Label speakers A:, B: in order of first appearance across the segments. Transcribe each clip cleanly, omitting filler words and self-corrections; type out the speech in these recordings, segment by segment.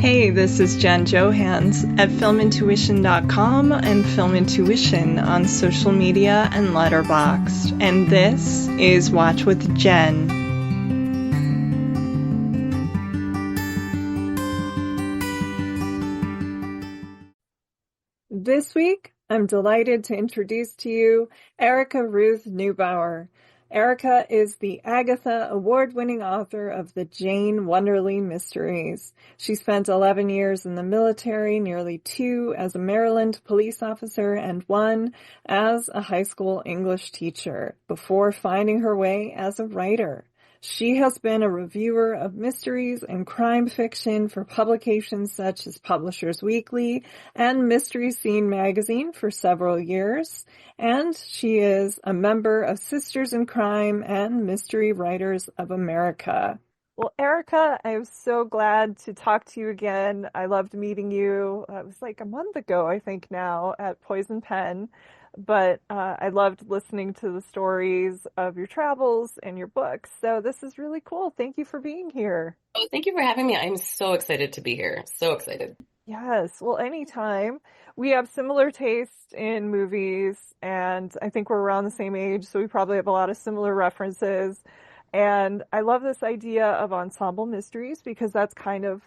A: Hey, this is Jen Johans at filmintuition.com and Film Intuition on social media and Letterboxd. And this is Watch with Jen. This week, I'm delighted to introduce to you Erica Ruth Neubauer. Erica is the Agatha Award-winning author of the Jane Wunderly mysteries. She spent 11 years in the military, nearly 2 as a Maryland police officer, and 1 as a high school English teacher, before finding her way as a writer. She has been a reviewer of mysteries and crime fiction for publications such as Publishers Weekly and Mystery Scene magazine for several years, and she is a member of Sisters in Crime and Mystery Writers of America. Well, Erica, I'm so glad to talk to you again. I loved meeting you. It was like a month ago, I think now, at Poisoned Pen. But I loved listening to the stories of your travels and your books. So this is really cool. Thank you for being here.
B: Oh, thank you for having me. I'm so excited to be here. So excited.
A: Yes. Well, anytime. We have similar taste in movies, and I think we're around the same age, so we probably have a lot of similar references. And I love this idea of ensemble mysteries because that's kind of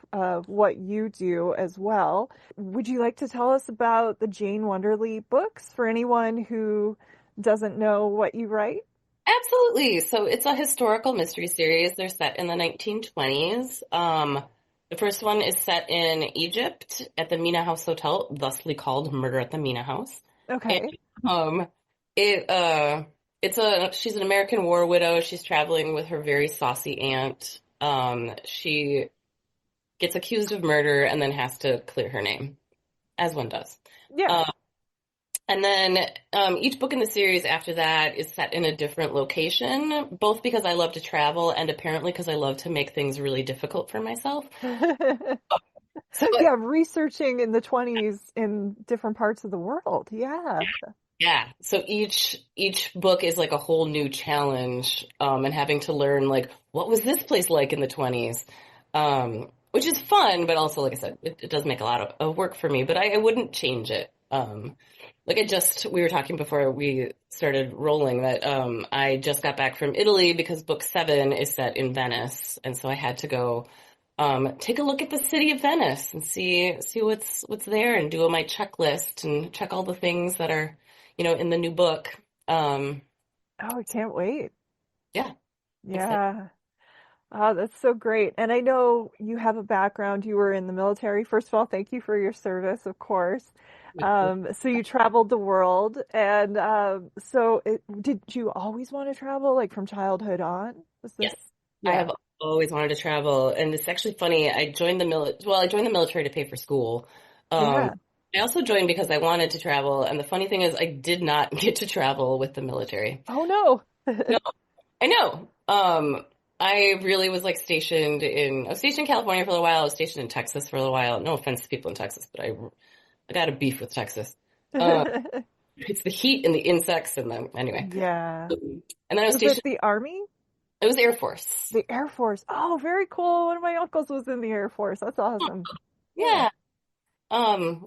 A: what you do as well. Would you like to tell us about the Jane Wunderly books for anyone who doesn't know what you write?
B: Absolutely. So it's a historical mystery series. They're set in the 1920s. The first one is set in Egypt at the Mina House Hotel, thusly called Murder at the Mina House.
A: Okay.
B: And, she's an American war widow. She's traveling with her very saucy aunt. She gets accused of murder and then has to clear her name, as one does.
A: Yeah.
B: And then each book in the series after that is set in a different location, both because I love to travel and apparently because I love to make things really difficult for myself.
A: Yeah, researching in the 20s in different parts of the world. Yeah.
B: Yeah. So each book is like a whole new challenge, and having to learn like what was this place like in the 20s, which is fun, but also, like I said, it does make a lot of work for me. But I wouldn't change it. We were talking before we started rolling that I just got back from Italy because book 7 is set in Venice, and so I had to go take a look at the city of Venice and see what's there and do my checklist and check all the things that are in the new book.
A: Oh, I can't wait.
B: Yeah.
A: Yeah. Oh, that's so great. And I know you have a background. You were in the military. First of all, thank you for your service, of course. So you traveled the world. And did you always want to travel, like from childhood on?
B: Yes. Yeah. I have always wanted to travel. And it's actually funny. I joined the military to pay for school.
A: Yeah.
B: I also joined because I wanted to travel, and the funny thing is I did not get to travel with the military.
A: Oh, no.
B: No, I know. I really was like stationed in California for a little while. I was stationed in Texas for a little while. No offense to people in Texas, but I got a beef with Texas. It's the heat and the insects anyway.
A: Yeah.
B: And then I was
A: stationed. Was it the Army?
B: It was the Air Force.
A: The Air Force. Oh, very cool. One of my uncles was in the Air Force. That's awesome.
B: Yeah.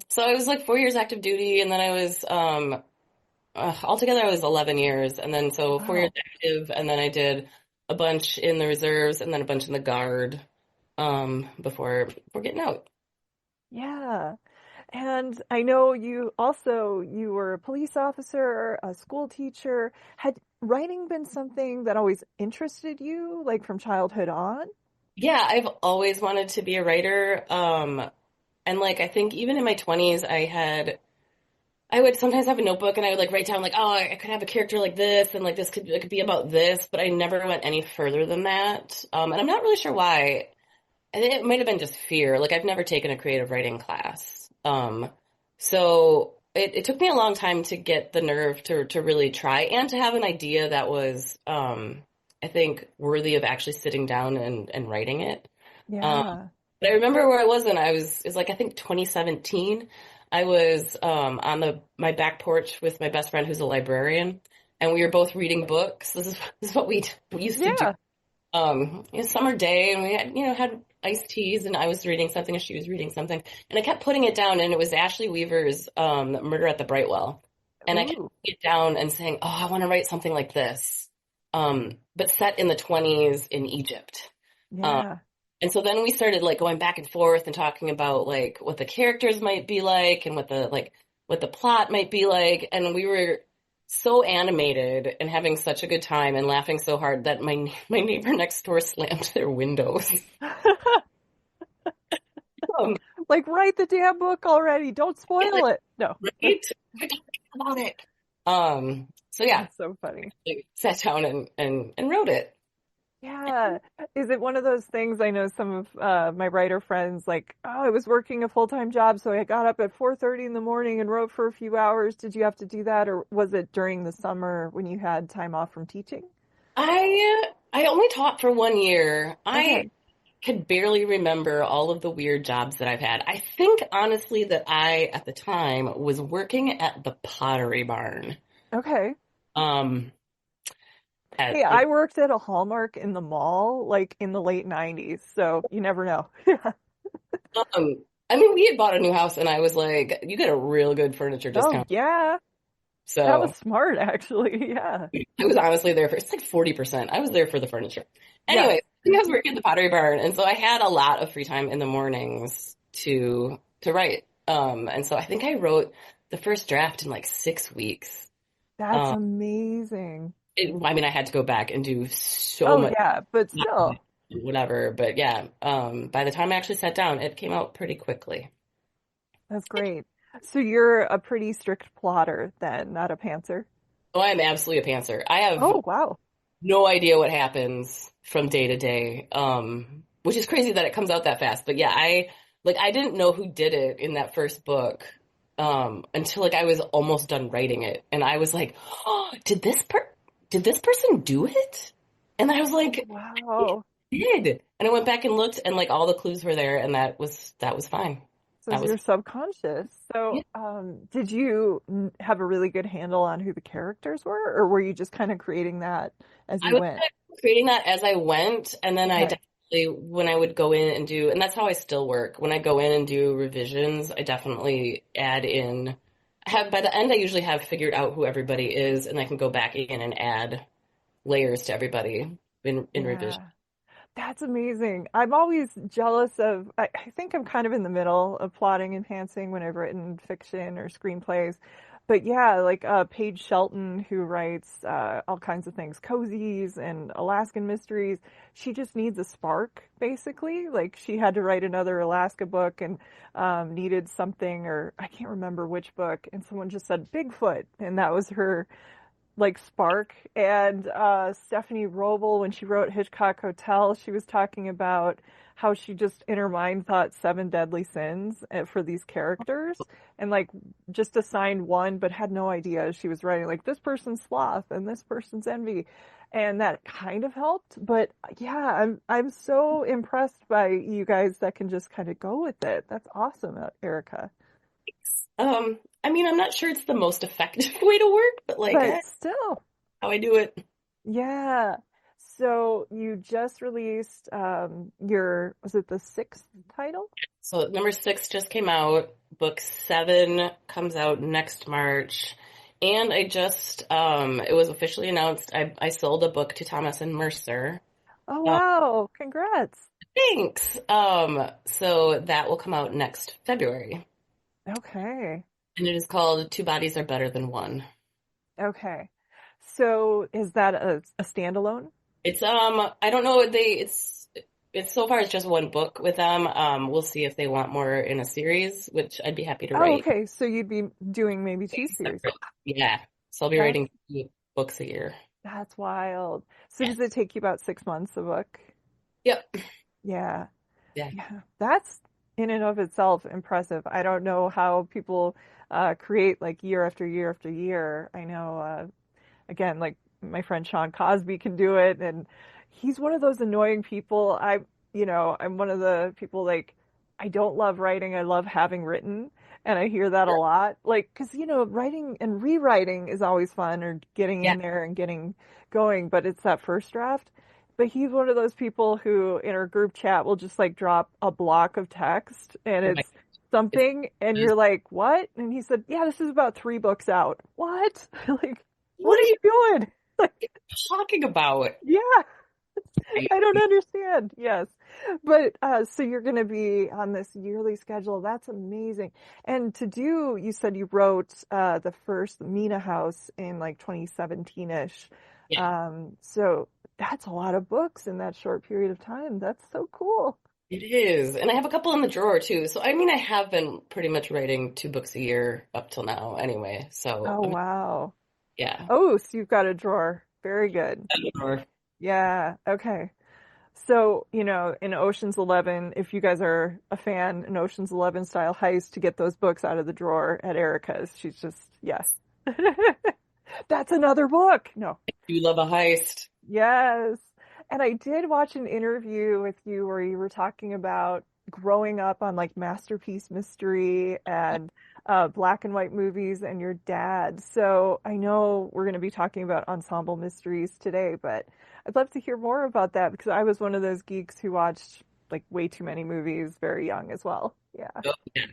B: So I was like 4 years active duty, and then I was, altogether I was 11 years, and then so 4 years active, and then I did a bunch in the reserves, and then a bunch in the Guard, before getting out.
A: Yeah. And I know you were a police officer, a school teacher. Had writing been something that always interested you, like from childhood on?
B: Yeah, I've always wanted to be a writer, and like, I think even in my 20s, I would sometimes have a notebook and I would like write down like, oh, I could have a character like this and like this could be about this, but I never went any further than that. And I'm not really sure why. I think it might have been just fear. Like I've never taken a creative writing class. So it took me a long time to get the nerve to really try and to have an idea that was, I think worthy of actually sitting down and writing it.
A: Yeah.
B: But I remember where I was, and it was like, I think 2017. I was on my back porch with my best friend who's a librarian, and we were both reading books. This is what we used to do. Summer day, and we had iced teas and I was reading something and she was reading something. And I kept putting it down and it was Ashley Weaver's Murder at the Brightwell. And I kept
A: Ooh,
B: putting it down and saying, oh, I want to write something like this. But set in the 20s in Egypt. Um,
A: yeah.
B: and so then we started like going back and forth and talking about like what the characters might be like and what the plot might be like. And we were so animated and having such a good time and laughing so hard that my neighbor next door slammed their windows. Um,
A: Like, write the damn book already. Don't spoil it. No,
B: right? We're talking about it. So yeah,
A: that's so funny.
B: I sat down and wrote it.
A: Yeah. Is it one of those things? I know some of my writer friends like, oh, I was working a full-time job, so I got up at 4:30 in the morning and wrote for a few hours. Did you have to do that, or was it during the summer when you had time off from teaching?
B: I only taught for 1 year. I
A: Okay.
B: could barely remember all of the weird jobs that I've had. I think honestly that I at the time was working at the Pottery Barn.
A: Okay.
B: Um
A: Hey,
B: at
A: I worked at a Hallmark in the mall like in the late 90s, so you never know. Yeah.
B: I mean we had bought a new house and I was like, you get a real good furniture
A: Oh,
B: discount.
A: yeah. That was
B: So
A: smart, actually. Yeah.
B: I was honestly there for it's like 40%. I was there for the furniture.
A: Yes.
B: Anyway, I was working at the Pottery Barn and so I had a lot of free time in the mornings to write. And so I think I wrote the first draft in like 6 weeks.
A: That's
B: Um
A: amazing.
B: I mean, I had to go back and do so
A: Oh,
B: much,
A: yeah, but still,
B: whatever. But yeah, by the time I actually sat down, it came out pretty quickly.
A: that's great. So you're a pretty strict plotter then, not a pantser?
B: Oh, I'm absolutely a pantser. I have
A: Oh, wow.
B: no idea what happens from day to day, which is crazy that it comes out that fast. But yeah, I didn't know who did it in that first book, until like I was almost done writing it, and I was like, oh, did this person do it? And I was like,
A: Wow.
B: did. And I went back and looked and like all the clues were there and that was fine.
A: So
B: That was
A: you're subconscious.
B: yeah.
A: So, did you have a really good handle on who the characters were, or were you just kind of creating that as
B: I
A: you
B: was
A: went?
B: kind of creating that as I went and then I
A: Okay.
B: definitely when I would go in and do and that's how I still work. When I go in and do revisions, I definitely add in I have by the end I usually have figured out who everybody is and I can go back in and add layers to everybody in revision.
A: Yeah. That's amazing. I'm always jealous of, I think I'm kind of in the middle of plotting and pantsing when I've written fiction or screenplays. But yeah, like Paige Shelton, who writes all kinds of things, cozies and Alaskan mysteries, she just needs a spark, basically. Like she had to write another Alaska book and needed something, or I can't remember which book, and someone just said Bigfoot, and that was her like spark. And Stephanie Roble, when she wrote Hitchcock Hotel, she was talking about how she just in her mind thought seven deadly sins for these characters and like just assigned one but had no idea she was writing like this person's sloth and this person's envy, and that kind of helped. But yeah, I'm so impressed by you guys that can just kind of go with it. That's awesome, Erica.
B: I mean, I'm not sure it's the most effective way to work, but like
A: But still,
B: how I do it.
A: yeah. So you just released your, was it the sixth title?
B: So number 6 just came out. Book 7 comes out next March. And I just, it was officially announced I sold a book to Thomas and Mercer.
A: Oh
B: Uh,
A: wow, congrats.
B: thanks. So that will come out next February.
A: Okay.
B: And it is called Two Bodies Are Better Than One.
A: Okay. So is that a standalone?
B: It's, I don't know, it's so far it's just one book with them. We'll see if they want more in a series, which I'd be happy to
A: Oh,
B: write.
A: okay. So you'd be doing maybe two series.
B: Separate. Yeah. So I'll be
A: That's
B: writing 2 books a year.
A: that's wild. So
B: Yeah.
A: does it take you about 6 months a book?
B: Yep.
A: Yeah.
B: Yeah.
A: Yeah. That's in and of itself impressive. I don't know how people create like year after year after year. I know again, like my friend Sean Cosby can do it, and he's one of those annoying people. I'm one of the people like I don't love writing. I love having written, and I hear that a
B: Sure.
A: lot. Like, because writing and rewriting is always fun, or getting
B: Yeah.
A: in there and getting going, but it's that first draft. But he's one of those people who in our group chat will just like drop a block of text and
B: Oh my,
A: it's
B: it's
A: something and you're like, what? And he said, yeah, this is about 3 books out. What? Like, what
B: what
A: are
B: are
A: you
B: you
A: doing? Like,
B: talking about?
A: yeah,
B: I,
A: I don't understand. Yes. But so you're going to be on this yearly schedule. That's amazing. And to do, you said you wrote the first Mina House in like 2017-ish.
B: yeah,
A: So that's a lot of books in that short period of time. That's so cool.
B: it is. And I have a couple in the drawer too. So I mean, I have been pretty much writing 2 books a year up till now anyway. So
A: Oh,
B: I mean,
A: wow.
B: yeah.
A: Oh, so you've got a drawer. Very good.
B: Drawer.
A: Yeah. Okay. So, in Ocean's 11, if you guys are a fan, an Ocean's 11 style heist to get those books out of the drawer at Erica's, she's just, yes. That's another book. No.
B: You love a heist.
A: Yes. And I did watch an interview with you where you were talking about growing up on like Masterpiece Mystery and black and white movies and your dad. So I know we're going to be talking about Ensemble Mysteries today, but I'd love to hear more about that because I was one of those geeks who watched like way too many movies very young as well. Yeah.
B: Oh, yeah.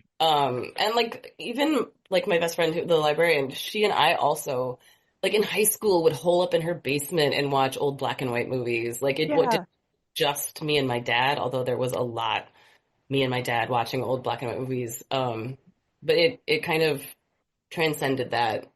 B: And like even like my best friend, the librarian, she and I also like in high school would hole up in her basement and watch old black and white movies. Like it did
A: Yeah.
B: just me and my dad, although there was a lot me and my dad watching old black and white movies. But it kind of transcended that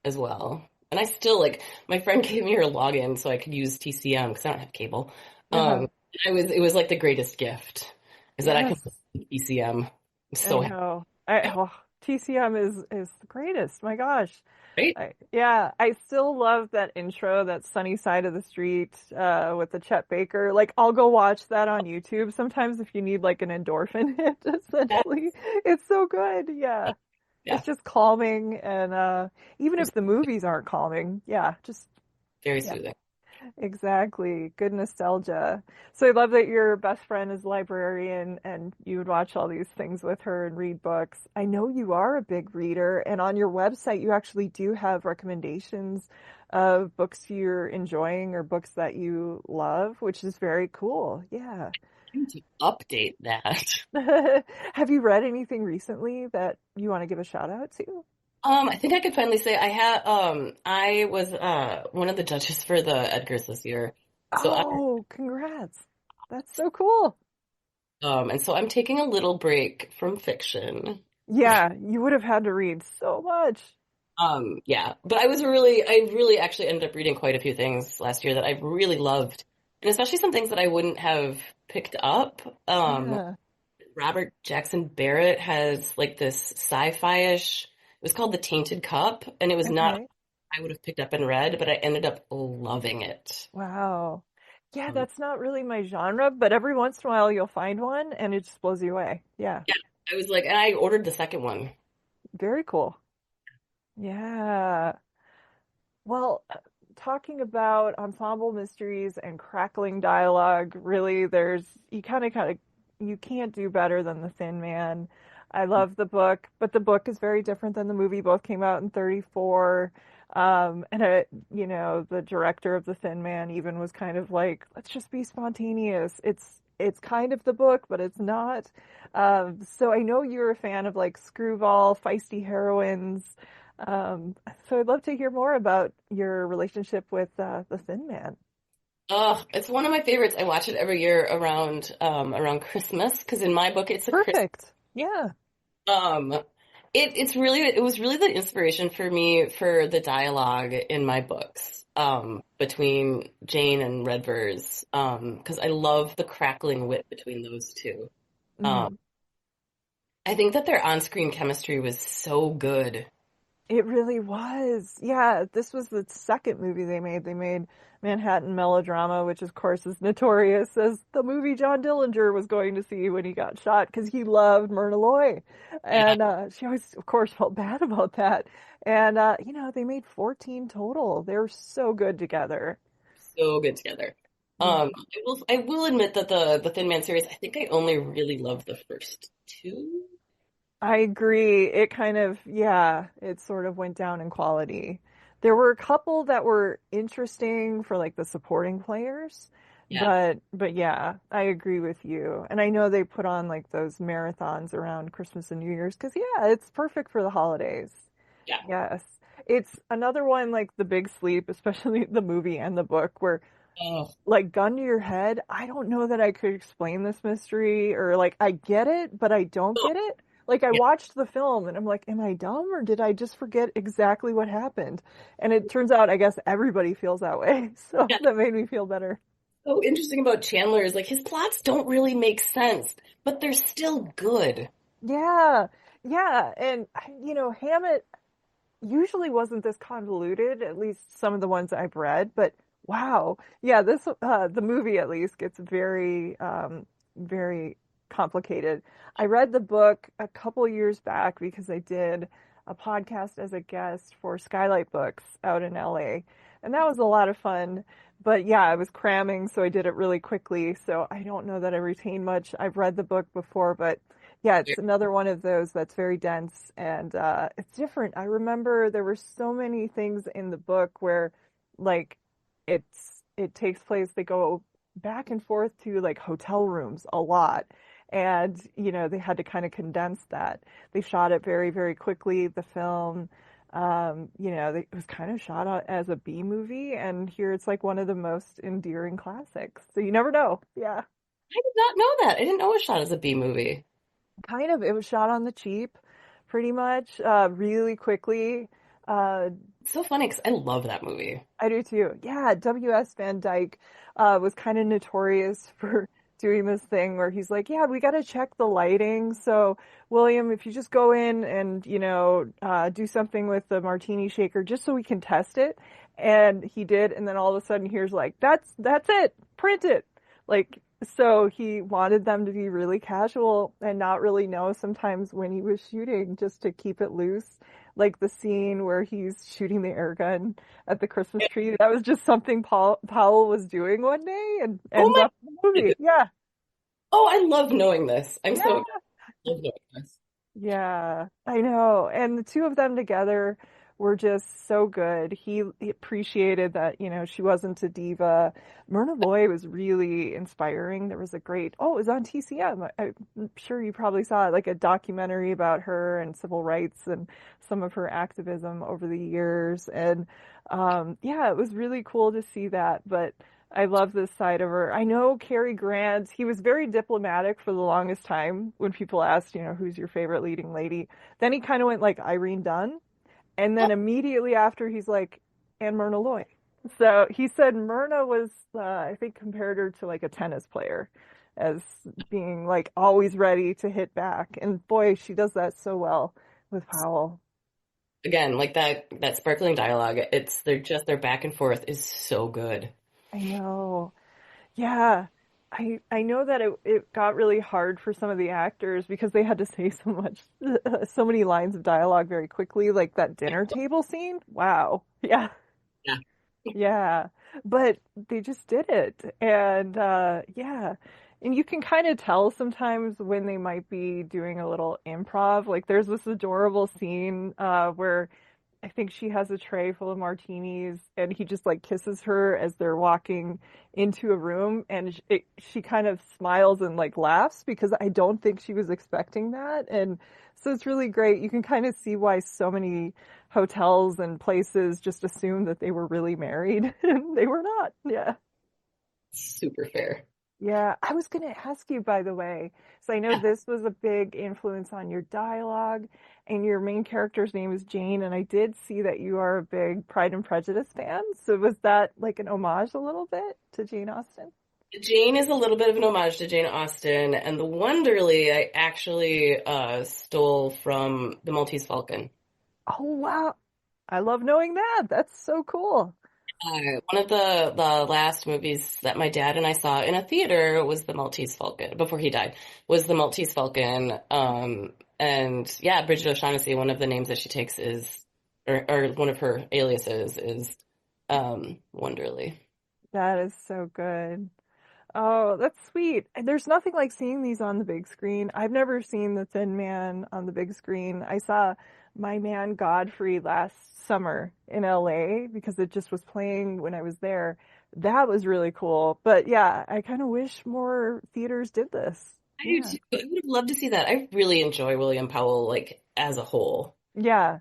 B: as well. And I still like my friend gave me her login so I could use TCM because I don't have cable.
A: Uh-huh.
B: It was like the greatest gift is that I can
A: Yes.
B: use TCM. I'm
A: I
B: so happy,
A: know. TCM is the greatest. My gosh.
B: right?
A: Yeah, I still love that intro, that Sunny Side of the Street, with the Chet Baker. Like, I'll go watch that on YouTube sometimes if you need like an endorphin hit,
B: Yeah,
A: essentially. It's so good. Yeah.
B: yeah,
A: It's just calming and even if the movies aren't calming, yeah, just
B: very
A: yeah.
B: soothing.
A: Exactly. Good nostalgia. So I love that your best friend is a librarian and you would watch all these things with her and read books. I know you are a big reader, and on your website, you actually do have recommendations of books you're enjoying or books that you love, which is very cool. Yeah.
B: I need to update that.
A: Have you read anything recently that you want to give a shout out to?
B: I think I could finally say I was one of the judges for the Edgars this year. So
A: Oh, congrats. That's so cool.
B: and so I'm taking a little break from fiction.
A: Yeah, you would have had to read so much.
B: Yeah, but I really actually ended up reading quite a few things last year that I really loved, and especially some things that I wouldn't have picked up.
A: Yeah.
B: Robert Jackson Barrett has like this sci-fi-ish. It was called The Tainted Cup, and it was not
A: Okay.
B: I would have picked up and read, but I ended up loving it.
A: Wow. Yeah,
B: Um,
A: that's not really my genre, but every once in a while you'll find one and it just blows you away. Yeah.
B: yeah, I was like, and I ordered the second one.
A: Very cool. Yeah. Well, talking about ensemble mysteries and crackling dialogue, really, you you can't do better than The Thin Man. I love the book, but the book is very different than the movie. Both came out in 34. The director of The Thin Man even was kind of like, let's just be spontaneous. It's kind of the book, but it's not. So I know you're a fan of like screwball, feisty heroines. So I'd love to hear more about your relationship with The Thin Man.
B: It's one of my favorites. I watch it every year around Christmas because in my book it's a Christmas.
A: Perfect. Yeah.
B: Um, it was really the inspiration for me for the dialogue in my books between Jane and Redvers because I love the crackling wit between those two. Um,
A: Mhm.
B: I think that their on-screen chemistry was so good.
A: It really was. Yeah, this was the second movie they made. They made Manhattan Melodrama, which of course is notorious as the movie John Dillinger was going to see when he got shot because he loved Myrna Loy.
B: Yeah,
A: And she always, of course, felt bad about that. And, they made 14 total. They were so good together.
B: so good together.
A: Yeah.
B: I will admit that the Thin Man series, I think I only really loved the first two.
A: I agree. It kind of, yeah, it sort of went down in quality. There were a couple that were interesting for like the supporting players.
B: Yeah.
A: But yeah, I agree with you. And I know they put on like those marathons around Christmas and New Year's because yeah, it's perfect for the holidays.
B: Yeah.
A: Yes. It's another one like The Big Sleep, especially the movie and the book, where
B: Oh,
A: like gun to your head, I don't know that I could explain this mystery or like I get it, but I don't get it. Like I
B: yeah.
A: watched the film and I'm like, am I dumb or did I just forget exactly what happened? And it turns out I guess everybody feels that way. So
B: Yeah.
A: that made me feel better.
B: So interesting about Chandler is like his plots don't really make sense, but they're still good.
A: Yeah. Yeah. And Hammett usually wasn't this convoluted, at least some of the ones I've read, but wow. Yeah, this the movie at least gets very complicated. I read the book a couple years back because I did a podcast as a guest for Skylight Books out in LA, and that was a lot of fun. But yeah, I was cramming, so I did it really quickly. So I don't know that I retain much. I've read the book before, but yeah, it's another one of those that's very dense and it's different. I remember there were so many things in the book where like it takes place, they go back and forth to like hotel rooms a lot. And, they had to kind of condense that. They shot it very, very quickly, the film. It was kind of shot as a B movie, and here it's like one of the most endearing classics. So you never know. Yeah.
B: I did not know that. I didn't know it was shot as a B movie.
A: Kind of. It was shot on the cheap, pretty much, really quickly. Uh,
B: It's so funny because I love that movie.
A: I do too. Yeah, W.S. Van Dyke was kind of notorious for doing this thing where he's like, yeah, we got to check the lighting. So, William, if you just go in and, do something with the martini shaker just so we can test it. And he did. And then all of a sudden, here's like, that's it. Print it. Like, so he wanted them to be really casual and not really know sometimes when he was shooting just to keep it loose. Like the scene where he's shooting the air gun at the Christmas tree. That was just something Powell was doing one day and
B: Oh
A: ends
B: my
A: up in the movie.
B: God.
A: Yeah.
B: Oh, I love knowing this. I'm
A: Yeah.
B: so I love knowing this.
A: Yeah, I know. And the two of them together were just so good. He appreciated that, she wasn't a diva. Myrna Loy was really inspiring. There was a great, oh, it was on TCM. I'm sure you probably saw it, like a documentary about her and civil rights and some of her activism over the years. And yeah, it was really cool to see that. But I love this side of her. I know Cary Grant, he was very diplomatic for the longest time when people asked, who's your favorite leading lady. Then he kind of went like Irene Dunn. And then immediately after, he's like, and Myrna Loy. So he said Myrna was, I think, compared her to like a tennis player as being like always ready to hit back. And boy, she does that so well with Powell.
B: Again, like that sparkling dialogue. It's their back and forth is so good.
A: I know. Yeah. I know that it got really hard for some of the actors because they had to say so much, so many lines of dialogue very quickly, like that dinner table scene. Wow. Yeah.
B: Yeah.
A: Yeah. But they just did it. And yeah. And you can kind of tell sometimes when they might be doing a little improv. Like there's this adorable scene where I think she has a tray full of martinis and he just like kisses her as they're walking into a room and she kind of smiles and like laughs because I don't think she was expecting that. And so it's really great. You can kind of see why so many hotels and places just assumed that they were really married and they were not. Yeah.
B: Super fair.
A: Yeah, I was going to ask you, by the way, so I know
B: Yeah.
A: this was a big influence on your dialogue, and your main character's name is Jane, and I did see that you are a big Pride and Prejudice fan. So was that like an homage a little bit to Jane Austen?
B: Jane is a little bit of an homage to Jane Austen, and the Wonderly I actually stole from the Maltese Falcon.
A: Oh, wow. I love knowing that. That's so cool.
B: One of the last movies that my dad and I saw in a theater was the Maltese Falcon. Before he died, was the Maltese Falcon. And yeah, Bridget O'Shaughnessy. One of the names that she takes is, or one of her aliases is, Wonderly.
A: That is so good. Oh, that's sweet. And there's nothing like seeing these on the big screen. I've never seen The Thin Man on the big screen. I saw My Man Godfrey last summer in LA because it just was playing when I was there. that was really cool. But yeah, I kind of wish more theaters did this.
B: I do
A: Yeah.
B: too. I would have loved to see that. I really enjoy William Powell, like, as a whole.
A: Yeah.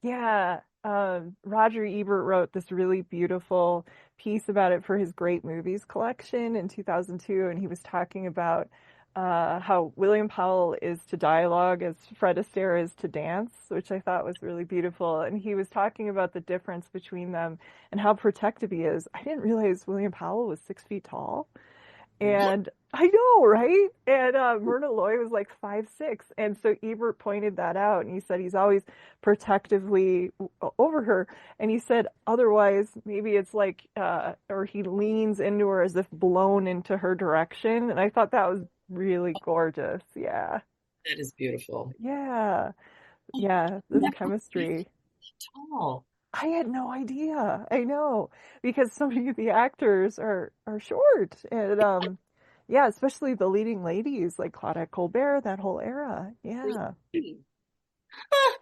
A: Yeah, Roger Ebert wrote this really beautiful piece about it for his Great Movies collection in 2002, and he was talking about how William Powell is to dialogue as Fred Astaire is to dance, which I thought was really beautiful. And he was talking about the difference between them and how protective he is. I didn't realize William Powell was 6 feet tall.
B: What?
A: And I know, right? And Myrna Loy was like 5'6", and so Ebert pointed that out, and he said he's always protectively over her, and he said otherwise maybe it's like, or he leans into her as if blown into her direction, and I thought that was really gorgeous. Yeah,
B: That is beautiful.
A: yeah,
B: Oh,
A: yeah. This
B: never
A: chemistry.
B: tall.
A: I had no idea. I know because so many of the actors are short, and yeah, especially the leading ladies like Claudette Colbert, that whole era. Yeah,
B: Ah,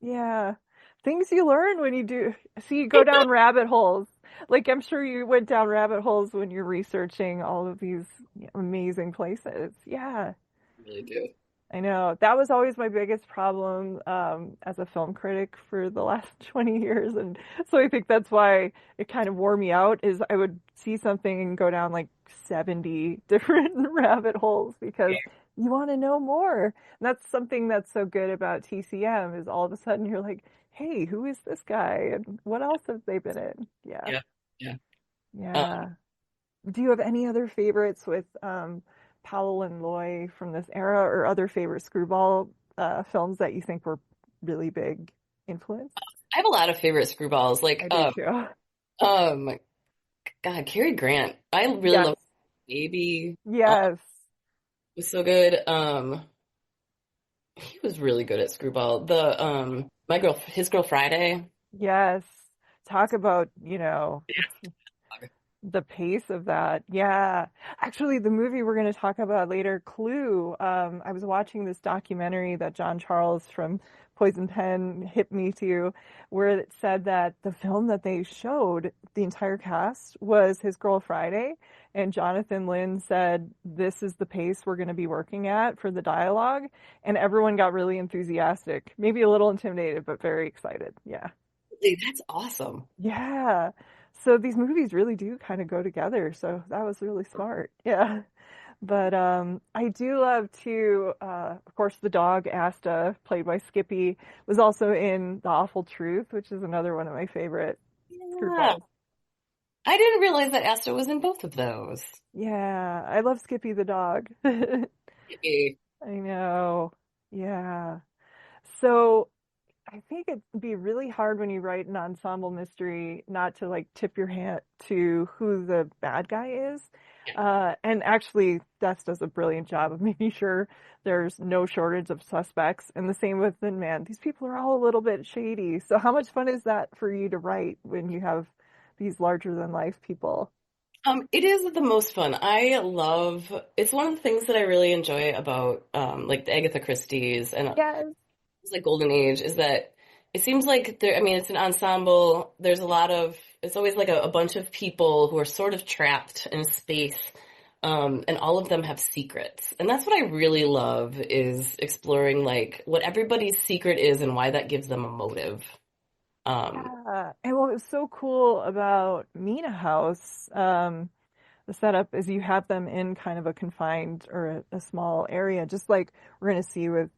A: yeah. Things you learn when you do. See, you go down rabbit holes. Like I'm sure you went down rabbit holes when you're researching all of these amazing places. Yeah.
B: I really do.
A: I know. That was always my biggest problem as a film critic for the last 20 years. And so I think that's why it kind of wore me out is I would see something and go down like 70 different rabbit holes because you want to know more. And that's something that's so good about TCM is all of a sudden you're like, hey, who is this guy? And what else have they been in? Yeah.
B: Yeah, yeah. Uh,
A: Yeah. Do you have any other favorites with Powell and Loy from this era, or other favorite screwball films that you think were really big influence?
B: I have a lot of favorite screwballs.
A: I
B: Like,
A: do too.
B: um, God, Cary Grant. I really
A: Yes.
B: love Baby.
A: Yes.
B: Was so good. He was really good at screwball. His girl Friday.
A: Yes. Talk about, the pace of that. Yeah. Actually, the movie we're going to talk about later, Clue, I was watching this documentary that John Charles from Poisoned Pen hit me to, where it said that the film that they showed, the entire cast, was His Girl Friday. And Jonathan Lynn said, this is the pace we're going to be working at for the dialogue. And everyone got really enthusiastic, maybe a little intimidated, but very excited. Yeah.
B: That's awesome.
A: Yeah. So these movies really do kind of go together. So that was really smart. Yeah. But I do love to, of course, the dog Asta, played by Skippy, was also in The Awful Truth, which is another one of my favorite
B: Yeah.
A: screwballs.
B: I didn't realize that Asta was in both of those.
A: Yeah, I love Skippy the dog. I
B: Eh,
A: know. Yeah. So I think it'd be really hard when you write an ensemble mystery not to like tip your hand to who the bad guy is.
B: Yeah.
A: And actually, Death does a brilliant job of making sure there's no shortage of suspects. And the same with Thin Man. These people are all a little bit shady. So how much fun is that for you to write when you have these larger than life people?
B: It is the most fun. It's one of the things that I really enjoy about like the Agatha Christie's and
A: Yes.
B: it's like Golden Age is that it seems like I mean, it's an ensemble. It's always like a bunch of people who are sort of trapped in a space, and all of them have secrets. And that's what I really love is exploring like what everybody's secret is and why that gives them a motive. Um,
A: Yeah. And what was so cool about Mina House, the setup is you have them in kind of a confined or a small area, just like we're going to see with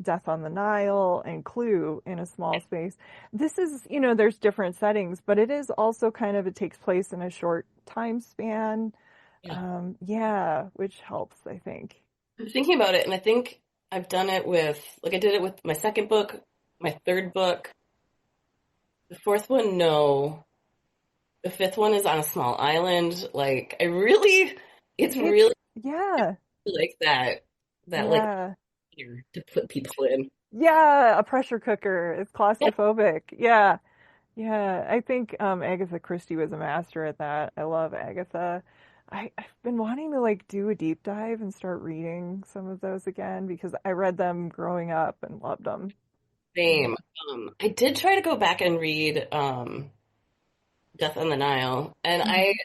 A: Death on the Nile and Clue in a small space. This is, there's different settings, but it is also kind of, it takes place in a short time span.
B: yeah.
A: Yeah, which helps, I think.
B: I'm thinking about it, and I think I've done it I did it with my second book, my third book. The fourth one, no. The fifth one is on a small island. It's
A: It's,
B: really
A: yeah,
B: like that like
A: yeah.
B: here to put people in.
A: Yeah, a pressure cooker. It's
B: Yep,
A: claustrophobic. Yeah. Yeah, I think Agatha Christie was a master at that. I love Agatha. I've been wanting to like do a deep dive and start reading some of those again because I read them growing up and loved them. Yeah.
B: same. I did try to go back and read Death on the Nile, and I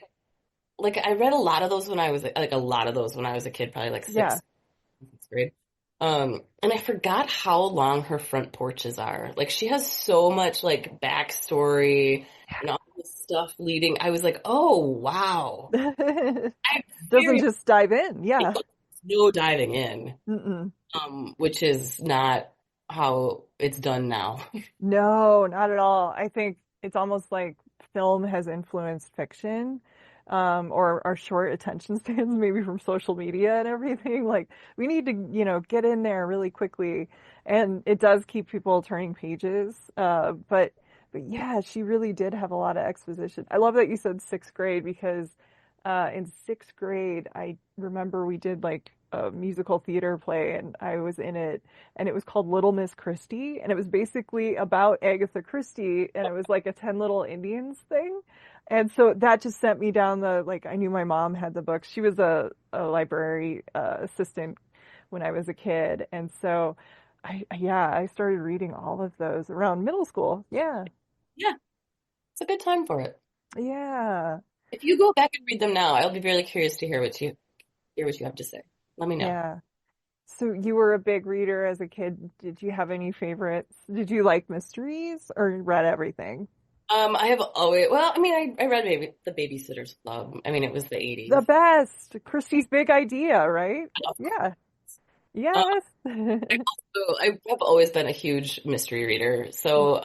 B: read a lot of those when I was like a lot of those when I was a kid, probably like
A: Yeah.
B: sixth grade. And I forgot how long her front porches are. Like she has so much like backstory and all this stuff leading. I was like, oh wow. I
A: Doesn't
B: very
A: just dive in. Yeah.
B: no diving in,
A: Mm-mm.
B: which is not how it's done now.
A: No, not at all. I think it's almost like film has influenced fiction, or our short attention spans, maybe from social media and everything. Like we need to, get in there really quickly, and it does keep people turning pages. But yeah, she really did have a lot of exposition. I love that you said sixth grade because in sixth grade, I remember we did like a musical theater play, and I was in it, and it was called Little Miss Christie, and it was basically about Agatha Christie, and it was like a 10 Little Indians thing. And so that just sent me down like, I knew my mom had the books. She was a library assistant when I was a kid. And so I started reading all of those around middle school. Yeah.
B: Yeah, it's a good time for it.
A: Yeah.
B: If you go back and read them now, I'll be really curious to hear what you have to say. Let me know.
A: Yeah. So you were a big reader as a kid. Did you have any favorites? Did you like mysteries or read everything?
B: I have always, well, I mean, I read The Babysitter's Club. I mean, it was the
A: The
B: 80s.
A: best. Christie's big idea, right?
B: Of course.
A: Yeah.
B: Um,
A: Yes.
B: I have always been a huge mystery reader. So,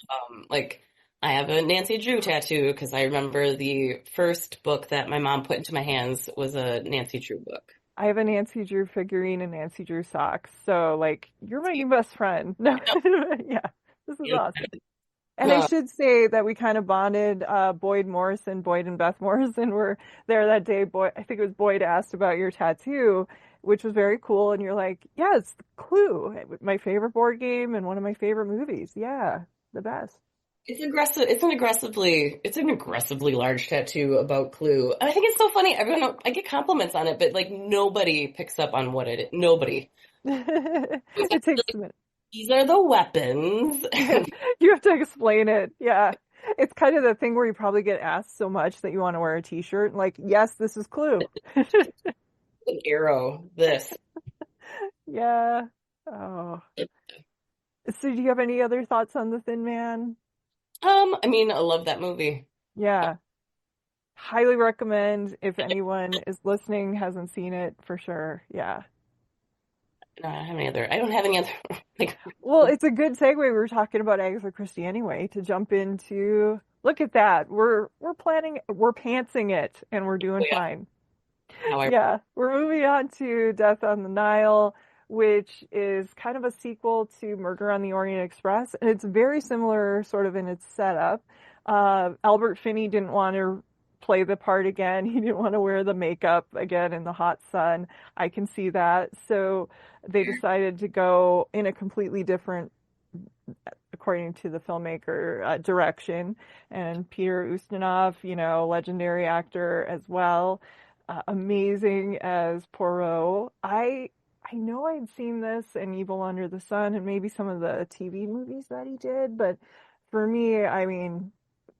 B: like, I have a Nancy Drew tattoo because I remember the first book that my mom put into my hands was a Nancy Drew book.
A: I have a Nancy Drew figurine and Nancy Drew socks. So, like, you're my
B: See,
A: new best friend. No,
B: I know
A: yeah, this is
B: you.
A: awesome. And I should say that we kind of bonded. Boyd and Beth Morrison were there that day. Boyd, I think it was Boyd asked about your tattoo, which was very cool. And you're like, yeah, it's Clue, my favorite board game and one of my favorite movies. Yeah, the best.
B: It's aggressive. It's an aggressively large tattoo about Clue. And I think it's so funny. I get compliments on it, but like nobody picks up on what it is. Nobody.
A: It takes a minute.
B: These are the weapons.
A: You have to explain it. Yeah. It's kind of the thing where you probably get asked so much that you want to wear a t-shirt. Like, yes, this is Clue.
B: An arrow. This.
A: Yeah. Oh. So do you have any other thoughts on The Thin Man?
B: I mean, I love that movie.
A: Yeah. Highly recommend if anyone is listening, hasn't seen it for sure. Yeah.
B: No, I don't have any other like
A: Well, it's a good segue. We were talking about Agatha Christie anyway to jump into, look at that. We're pantsing it and we're doing
B: yeah,
A: fine.
B: how I
A: Yeah, we're moving on to Death on the Nile, which is kind of a sequel to Murder on the Orient Express, and it's very similar sort of in its setup. Albert Finney didn't want to play the part again. He didn't want to wear the makeup again in the hot sun. I can see that. So they decided to go in a completely different, according to the filmmaker, direction. And Peter Ustinov, legendary actor as well, amazing as Poirot. I know I'd seen this in Evil Under the Sun and maybe some of the TV movies that he did, but for me, I mean,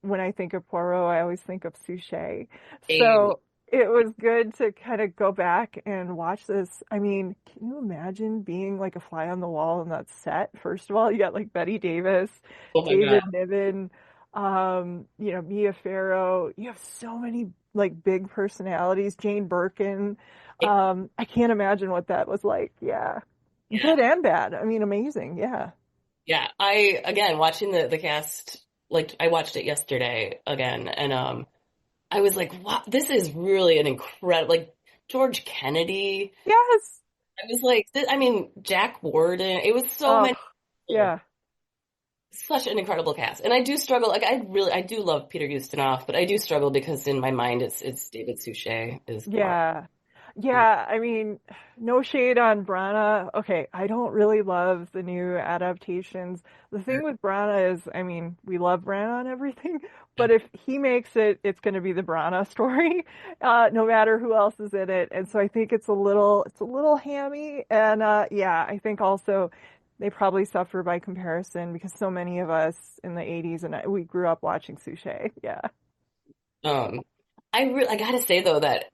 A: when I think of Poirot, I always think of Suchet.
B: same.
A: So it was good to kind of go back and watch this. I mean, can you imagine being like a fly on the wall on that set? First of all, you got like Betty Davis,
B: Oh my God.
A: David Niven, Mia Farrow. You have so many like big personalities. Jane Birkin. I can't imagine what that was like. Yeah.
B: Yeah.
A: Good and bad. I mean, amazing. Yeah.
B: Yeah. Again watching the cast, like I watched it yesterday again, and I was like, wow, this is really an incredible, like George Kennedy.
A: Yes.
B: I was like, I mean, Jack Warden. It was so
A: Oh,
B: many people.
A: yeah.
B: Such an incredible cast. And I do struggle, like I do love Peter Ustinov, but I do struggle because in my mind it's David Suchet is Poirot.
A: Yeah. Yeah, I mean, no shade on Branagh. Okay, I don't really love the new adaptations. The thing with Branagh is, I mean, we love Branagh and everything, but if he makes it, it's going to be the Branagh story, no matter who else is in it. And so I think it's a little hammy. And yeah, I think also they probably suffer by comparison because so many of us in the 80s and we grew up watching Suchet. Yeah.
B: Um, I gotta say though that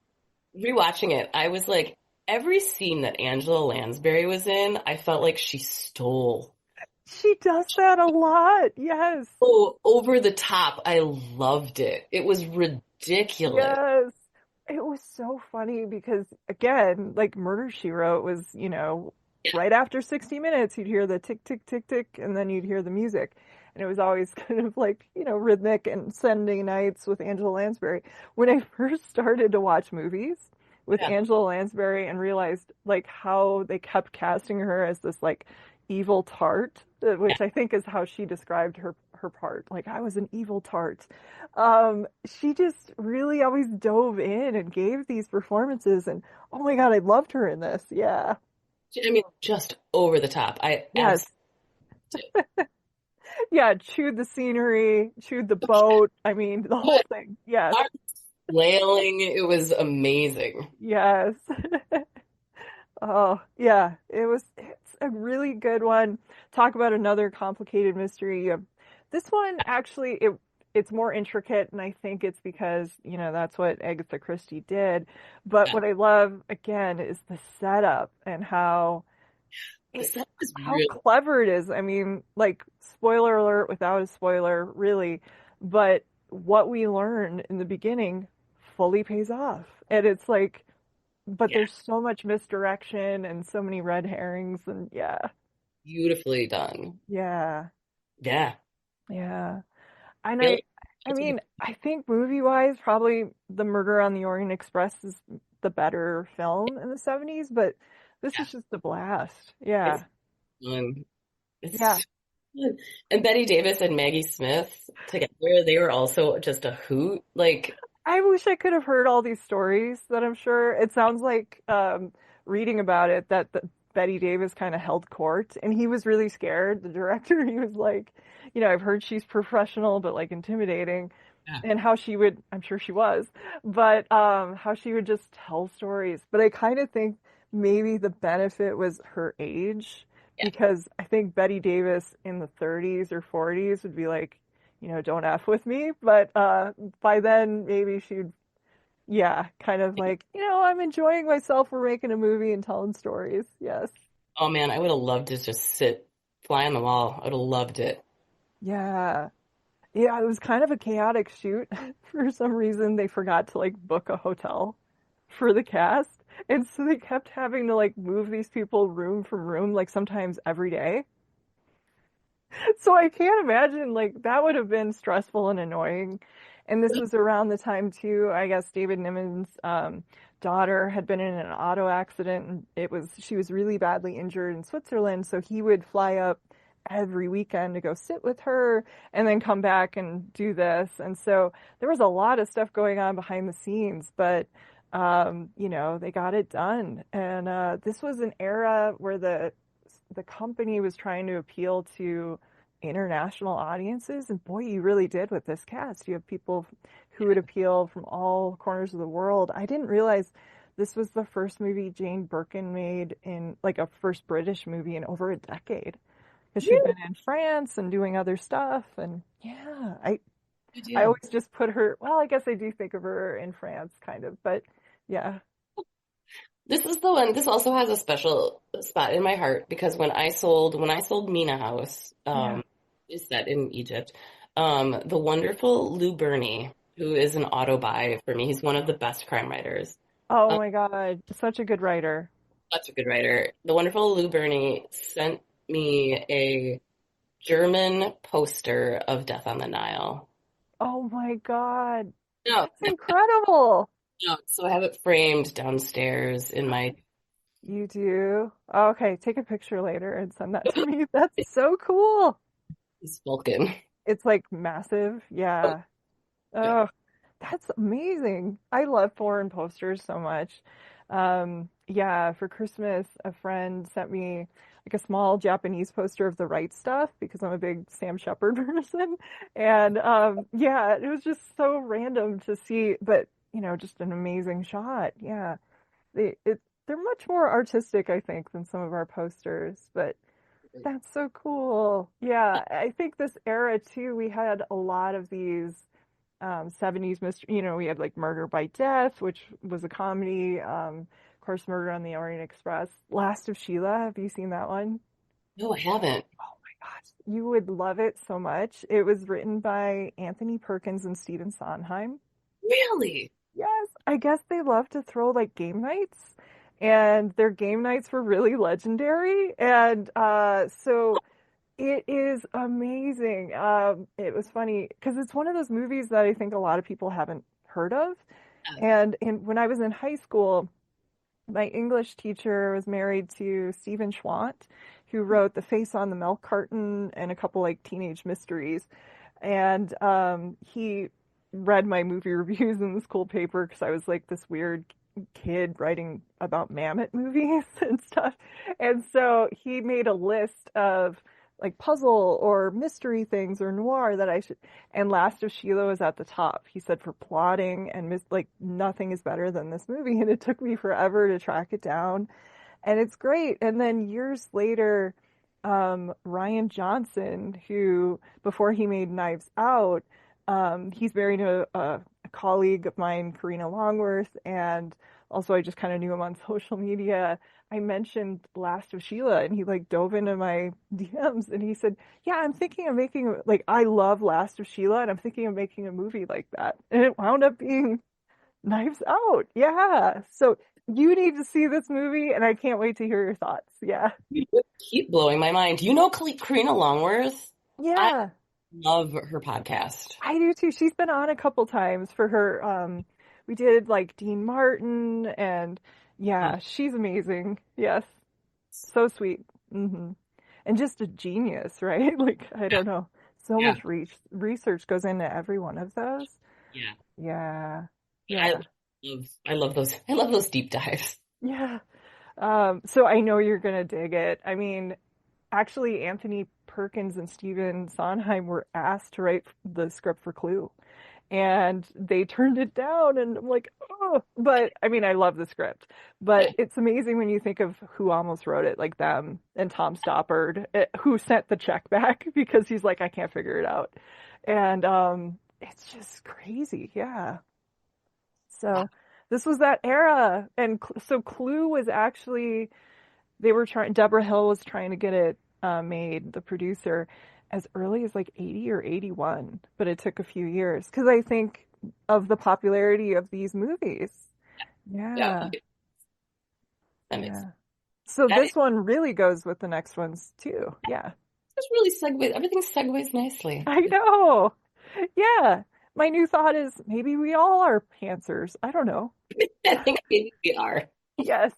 B: rewatching it, I was like, every scene that Angela Lansbury was in, I felt like she stole.
A: She does that a lot. Yes.
B: Oh, over the top. I loved it. It was ridiculous.
A: Yes. It was so funny because again, like Murder She Wrote was,
B: Yeah,
A: right after 60 minutes, you'd hear the tick, tick, tick, tick, and then you'd hear the music. And it was always kind of like, rhythmic and Sunday nights with Angela Lansbury. When I first started to watch movies with
B: yeah,
A: Angela Lansbury and realized like how they kept casting her as this like evil tart,
B: yeah.
A: which I think is how she described her part. Like I was an evil tart. She just really always dove in and gave these performances, and oh my God, I loved her in this. Yeah.
B: I mean, just over the top. I
A: Yes.
B: absolutely.
A: Yeah. Chewed the scenery, chewed the boat. I mean, the whole thing. Yes.
B: Flailing. It was amazing.
A: Yes. Oh, yeah. It's a really good one. Talk about another complicated mystery. This one actually, it's more intricate, and I think it's because, that's what Agatha Christie did. But
B: Yeah.
A: what I love, again, is the setup and
B: The
A: it,
B: set was
A: how
B: really
A: clever it is. I mean, like, spoiler alert without a spoiler, really. But what we learn in the beginning fully pays off. And it's like, but
B: yeah,
A: there's so much misdirection and so many red herrings, and yeah,
B: beautifully done.
A: yeah,
B: Yeah.
A: yeah. And
B: Feel like
A: I mean, I think movie wise, probably The Murder on the Orient Express is the better film in the 70s, but this
B: yeah,
A: is just a blast.
B: it's
A: Yeah,
B: fun.
A: yeah.
B: It's fun. And Betty Davis and Maggie Smith together, they were also just a hoot. Like,
A: I wish I could have heard all these stories that I'm sure. It sounds like reading about it that Betty Davis kind of held court and he was really scared. The director, he was like, I've heard she's professional but like intimidating.
B: yeah,
A: And how she would, I'm sure she was, but how she would just tell stories. But I kind of think maybe the benefit was her age
B: yeah.
A: because I think Betty Davis in the 30s or 40s would be like, don't F with me. But by then, maybe she'd, yeah, kind of like, I'm enjoying myself. We're making a movie and telling stories. Yes.
B: Oh man, I would have loved to just sit, fly on the wall. I would have loved it.
A: Yeah. Yeah, it was kind of a chaotic shoot. For some reason, they forgot to like book a hotel for the cast. And so they kept having to like move these people room from room, like sometimes every day. So I can't imagine like that would have been stressful and annoying. And this was around the time too, I guess David Niven's daughter had been in an auto accident and she was really badly injured in Switzerland, so he would fly up every weekend to go sit with her and then come back and do this. And so there was a lot of stuff going on behind the scenes, but they got it done. And this was an era where the company was trying to appeal to international audiences, and boy, you really did with this cast. You have people who would appeal from all corners of the world. I didn't realize this was the first movie Jane Birkin made in like a first British movie in over a decade because she'd
B: Really
A: been in France and doing other stuff. And yeah,
B: good
A: I
B: deal.
A: always just put her, well, I guess I do think of her in France kind of, but yeah,
B: This is the one. This also has a special spot in my heart because when I sold Mina House,
A: yeah.
B: is set in Egypt. The wonderful Lou Burney, who is an auto buy for me. He's one of the best crime writers.
A: Oh
B: Um,
A: my God, such a good writer.
B: such a good writer. The wonderful Lou Burney sent me a German poster of Death on the Nile.
A: Oh my God,
B: No,
A: that's incredible.
B: no. So I have it framed downstairs in my
A: You do? Okay, take a picture later and send that to me. That's so cool.
B: Vulcan.
A: It's like massive.
B: Oh,
A: Yeah.
B: yeah.
A: Oh, that's amazing. I love foreign posters so much. Yeah, for Christmas, a friend sent me like a small Japanese poster of the right stuff because I'm a big Sam Shepard person. And yeah, it was just so random to see, but just an amazing shot. Yeah. They're much more artistic, I think, than some of our posters, but that's so cool. Yeah, I think this era too, we had a lot of these. 70s mystery. We had like Murder by Death, which was a comedy. Of course, Murder on the Orient Express. Last of Sheila. Have you seen that one?
B: No, I haven't.
A: Oh my gosh, you would love it so much. It was written by Anthony Perkins and Stephen Sondheim.
B: Really?
A: Yes, I guess they love to throw like game nights, and their game nights were really legendary. And so it is amazing. It was funny because it's one of those movies that I think a lot of people haven't heard of. And when I was in high school, my English teacher was married to Stephen Schwant, who wrote The Face on the Milk Carton and a couple like teenage mysteries. And he read my movie reviews in the school paper because I was like this weird kid writing about mammoth movies and stuff. And so he made a list of like puzzle or mystery things or noir that I should, and Last of Sheila was at the top. He said for plotting and like nothing is better than this movie. And it took me forever to track it down. And it's great. And then years later, Ryan Johnson, who before he made Knives Out, he's married to a colleague of mine, Karina Longworth, and also I just kind of knew him on social media. I mentioned Last of Sheila, and he like dove into my DMs, and he said, "Yeah, I'm thinking of making like I love Last of Sheila, and I'm thinking of making a movie like that." And it wound up being Knives Out. Yeah, so you need to see this movie, and I can't wait to hear your thoughts. Yeah,
B: You keep blowing my mind. Do you know Karina Longworth? I
A: yeah.
B: love her podcast.
A: I do too. She's been on a couple times for her. We did like Dean Martin, and yeah, she's amazing. Yes, so sweet. And just a genius, right? Like, I
B: Yeah,
A: don't know. So
B: yeah,
A: much research goes into every one of those.
B: yeah.
A: Yeah,
B: I
A: yeah,
B: I love those. I love those deep dives.
A: yeah. So I know you're gonna dig it. I mean, actually, Anthony Perkins and Stephen Sondheim were asked to write the script for Clue, and they turned it down. And I'm like, oh, but I mean, I love the script, but it's amazing when you think of who almost wrote it, like them and Tom Stoppard, who sent the check back because he's like, I can't figure it out. And it's just crazy. Yeah. So this was that era. And so Clue was actually, they were trying, Deborah Hill was trying to get it made, the producer, as early as like 80 or 81, but it took a few years because I think of the popularity of these movies.
B: Yeah,
A: Yeah,
B: that makes
A: yeah. So
B: that
A: this one really goes with the next ones too. Yeah,
B: just really segues. Everything segues nicely.
A: I know. Yeah. My new thought is maybe we all are pantsers. I don't know.
B: I think maybe we are.
A: Yes.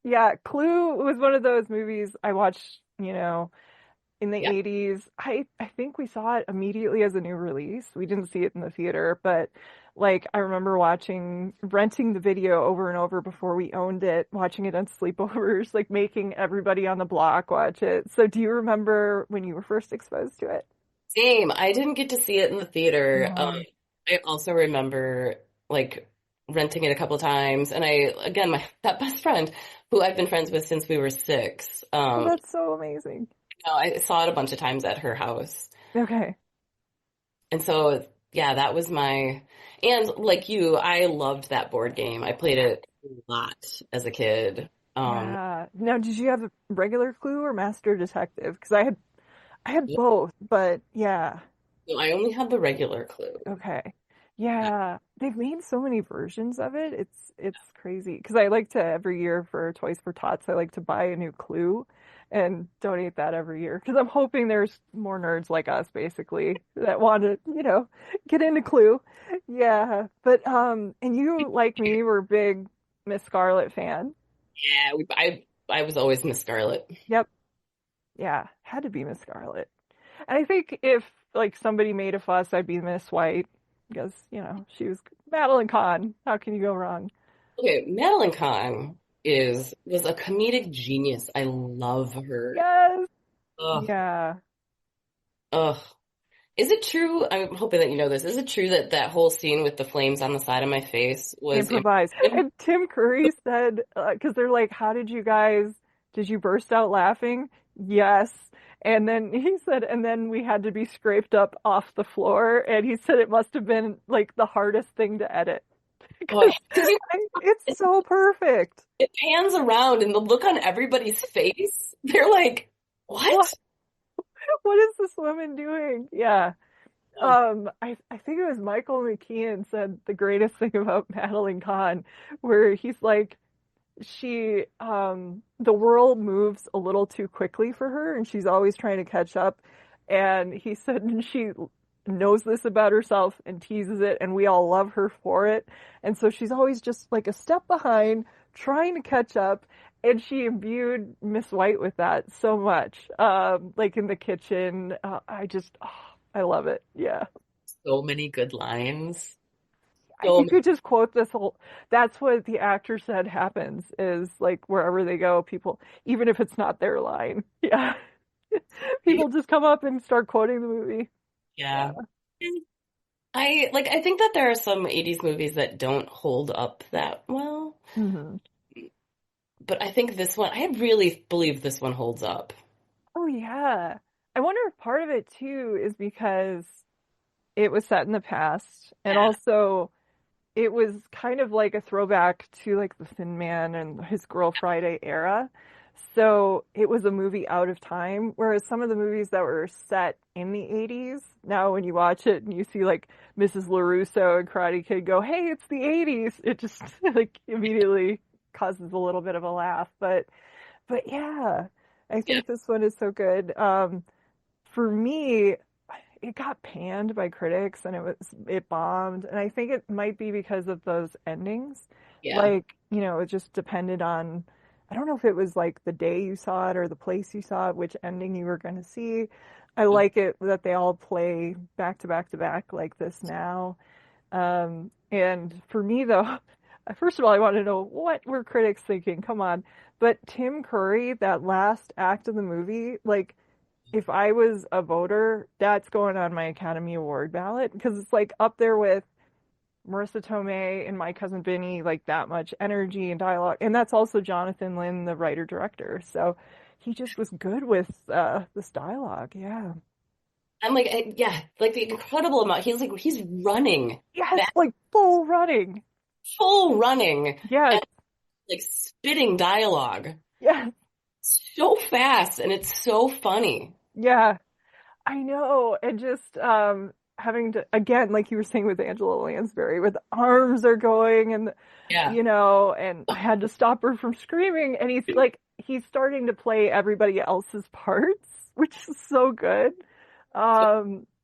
A: Yeah. Clue was one of those movies I watched, in the
B: Yeah.
A: 80s. I think we saw it immediately as a new release. We didn't see it in the theater, but like I remember renting the video over and over before we owned it, watching it on sleepovers, like making everybody on the block watch it. So do you remember when you were first exposed to it?
B: Same. I didn't get to see it in the theater.
A: No.
B: I also remember like renting it a couple times, and I again my that best friend who I've been friends with since we were six.
A: Oh, that's so amazing.
B: I saw it a bunch of times at her house,
A: Okay.
B: and so yeah, that was my. And like you, I loved that board game. I played it a lot as a kid.
A: Yeah. Now, did you have a regular Clue or Master Detective? Because I had both, but yeah.
B: No, I only had the regular Clue.
A: Okay.
B: Yeah.
A: Yeah, they've made so many versions of it. It's crazy because I like to every year for Toys for Tots, I like to buy a new Clue and donate that every year because I'm hoping there's more nerds like us basically that want to, get into Clue. Yeah, but and you like me were a big Miss Scarlet fan.
B: Yeah, I was always Miss Scarlet.
A: Yep. Yeah, had to be Miss Scarlet. And I think if like somebody made a fuss, I'd be Miss White because, she was Madeline Kahn. How can you go wrong?
B: Okay, Madeline Kahn was a comedic genius. I love her.
A: Yes.
B: Ugh,
A: Yeah.
B: ugh. Is it true? I'm hoping that you know this. Is it true that that whole scene with the flames on the side of my face was
A: Improvise.
B: improvised?
A: And Tim Curry said, because they're like, how did you burst out laughing? Yes. And then he said, and then we had to be scraped up off the floor. And he said it must have been like the hardest thing to edit
B: Oh,
A: because
B: because
A: it's so perfect.
B: it pans around and the look on everybody's face, they're like,
A: What
B: what?
A: what is this woman doing? Yeah.
B: Oh,
A: I think it was Michael McKean said the greatest thing about Madeline Kahn, where he's like, the world moves a little too quickly for her and she's always trying to catch up. And he said and she knows this about herself and teases it and we all love her for it. And so she's always just like a step behind, trying to catch up. And she imbued Miss White with that so much. Like in the kitchen. I love it. Yeah.
B: so many good lines.
A: You
B: So
A: could just quote this whole, that's what the actor said happens is like wherever they go, people, even if it's not their line. Yeah.
B: many.
A: People just come up and start quoting the movie.
B: Yeah. I think that there are some 80s movies that don't hold up that well,
A: Hmm.
B: but I think this one, I really believe this one holds up.
A: Oh, yeah. I wonder if part of it too is because it was set in the past and
B: Yeah.
A: also it was kind of like a throwback to like the Thin Man and his Girl Friday era. So it was a movie out of time, whereas some of the movies that were set in the 80s, now when you watch it and you see like Mrs. LaRusso and Karate Kid go, hey, it's the 80s, it just like immediately causes a little bit of a laugh. But yeah, I
B: Yeah.
A: think this one is so good. For me, it got panned by critics and it bombed and I think it might be because of those endings,
B: Yeah.
A: like it just depended on, I don't know if it was like the day you saw it or the place you saw it, which ending you were going to see. I like it that they all play back to back to back like this now. And for me though, first of all I want to know what were critics thinking, come on. But Tim Curry, that last act of the movie, like if I was a voter, that's going on my Academy Award ballot because it's like up there with Marissa Tomei and My Cousin Vinny, like that much energy and dialogue. And that's also Jonathan Lynn, the writer director. So he just was good with this dialogue. Yeah.
B: I'm like, yeah, like the incredible amount. He's running,
A: Yes,
B: that
A: like full running.
B: full running
A: Yes,
B: and like spitting dialogue
A: yes,
B: so fast and it's so funny.
A: yeah. I know. And just having to, again, like you were saying with Angela Lansbury, with the arms are going and
B: Yeah.
A: and I had to stop her from screaming. And he's starting to play everybody else's parts, which is so good.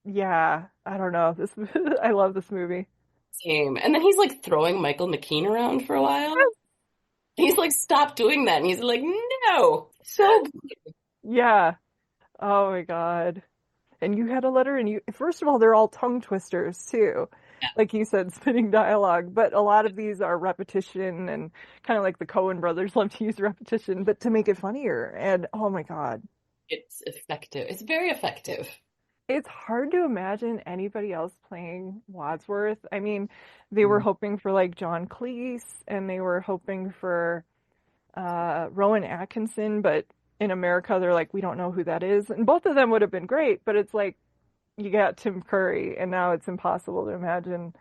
A: Yeah, I don't know. I love this movie.
B: Same. And then he's like throwing Michael McKean around for a while. He's like, stop doing that. And he's like, no. So
A: Yeah. Oh my God. And you had a letter, and first of all, they're all tongue twisters too. Like you said, spinning dialogue, but a lot of these are repetition and kind of like the Coen brothers love to use repetition, but to make it funnier. And oh my God,
B: it's effective. It's very effective.
A: it's hard to imagine anybody else playing Wadsworth. I mean, they were hoping for like John Cleese and they were hoping for Rowan Atkinson, but in America, they're like, we don't know who that is. And both of them would have been great, but it's like you got Tim Curry, and now it's impossible to imagine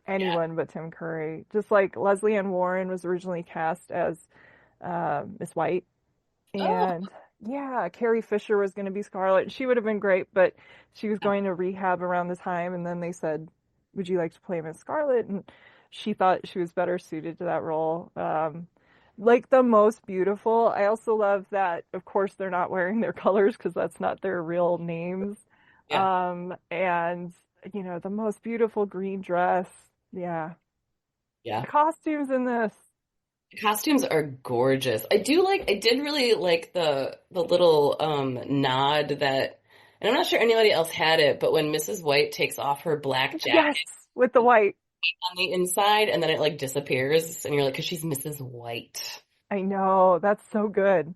B: Yeah.
A: anyone but Tim Curry. Just like Leslie Ann Warren was originally cast as Miss White,
B: Oh,
A: and yeah, Carrie Fisher was going to be Scarlet. She would have been great, but she was going to rehab around the time, and then they said, "Would you like to play Miss Scarlet?" And she thought she was better suited to that role. Like the most beautiful. I also love that, of course, they're not wearing their colors because that's not their real names.
B: yeah.
A: And the most beautiful green dress. Yeah.
B: Yeah.
A: The costumes in this.
B: The costumes are gorgeous. I did really like the little nod that, and I'm not sure anybody else had it, but when Mrs. White takes off her black
A: Yes,
B: jacket
A: with the white.
B: on the inside and then it like disappears and you're like, because she's Mrs. White.
A: I know. That's so good.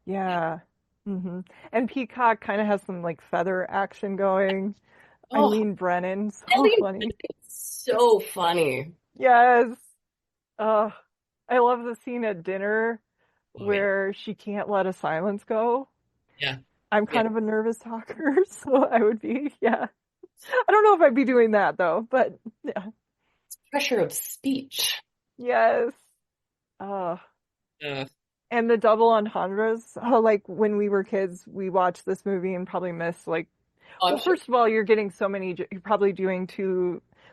B: Yeah.
A: Yeah. And Peacock kind of has some like feather action going.
B: Oh,
A: Eileen Brennan, so
B: Ellie,
A: funny.
B: it's so funny.
A: Yes. Uh, I love the scene at dinner
B: Oh yeah.
A: where she can't let a silence go.
B: Yeah.
A: I'm
B: Yeah.
A: kind of a nervous talker, so I would be, yeah. I don't know if I'd be doing that though, but yeah.
B: Pressure of speech.
A: Yes. Uh,
B: Uh,
A: and the double entendres. Oh, like when we were kids, we watched this movie and probably missed like,
B: oh, I'm
A: well,
B: sure.
A: first of all, you're getting so many, you're probably doing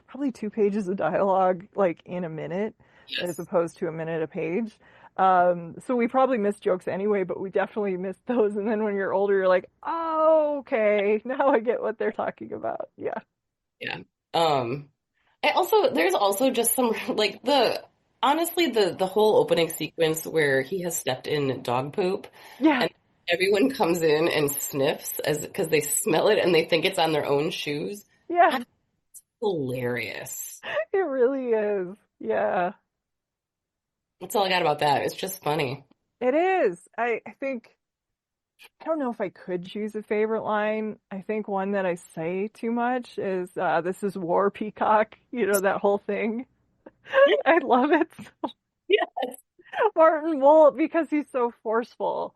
A: probably 2 pages of dialogue like in a minute as
B: Yes.
A: opposed to a minute a page. So we probably missed jokes anyway, but we definitely missed those. And then when you're older, you're like, oh, okay, now I get what they're talking about. Yeah.
B: Yeah. Um, there's also just some like honestly the whole opening sequence where he has stepped in dog poop
A: Yeah.
B: and everyone comes in and sniffs as because they smell it and they think it's on their own shoes.
A: Yeah.
B: That's hilarious.
A: It really is. Yeah.
B: That's all I got about that. It's just funny.
A: It is. I think I don't know if I could choose a favorite line. I think one that I say too much is this is war peacock, that whole thing. I love it.
B: Yes.
A: Martin Mull because he's so forceful.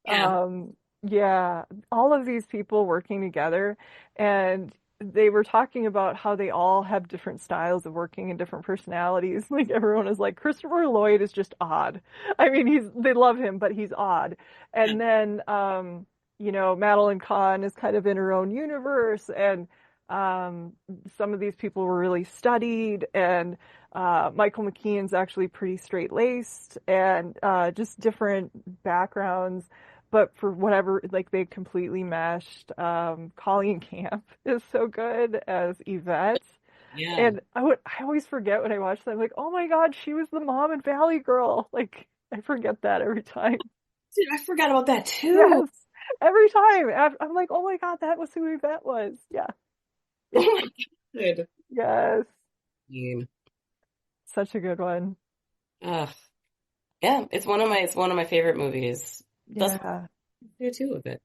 B: Yeah.
A: Um, yeah, all of these people working together, and they were talking about how they all have different styles of working and different personalities. Like everyone is like, Christopher Lloyd is just odd. I mean, they love him, but he's odd. And then, Madeline Kahn is kind of in her own universe, and um, some of these people were really studied, and Michael McKean's actually pretty straight-laced, and just different backgrounds, but for whatever, like they completely meshed. Colleen Camp is so good as Yvette,
B: Yeah.
A: and I always forget when I watch them, like, oh my God, she was the mom in Valley Girl. Like I forget that every time.
B: Dude, I forgot about that too.
A: Yes, every time I'm like, oh my God, that was who Yvette was. Yeah,
B: Oh my God.
A: yes,
B: Mean.
A: such a good one.
B: Ugh. Yeah, it's one of my favorite movies. That's
A: Yeah.
B: why I have a tattoo of it.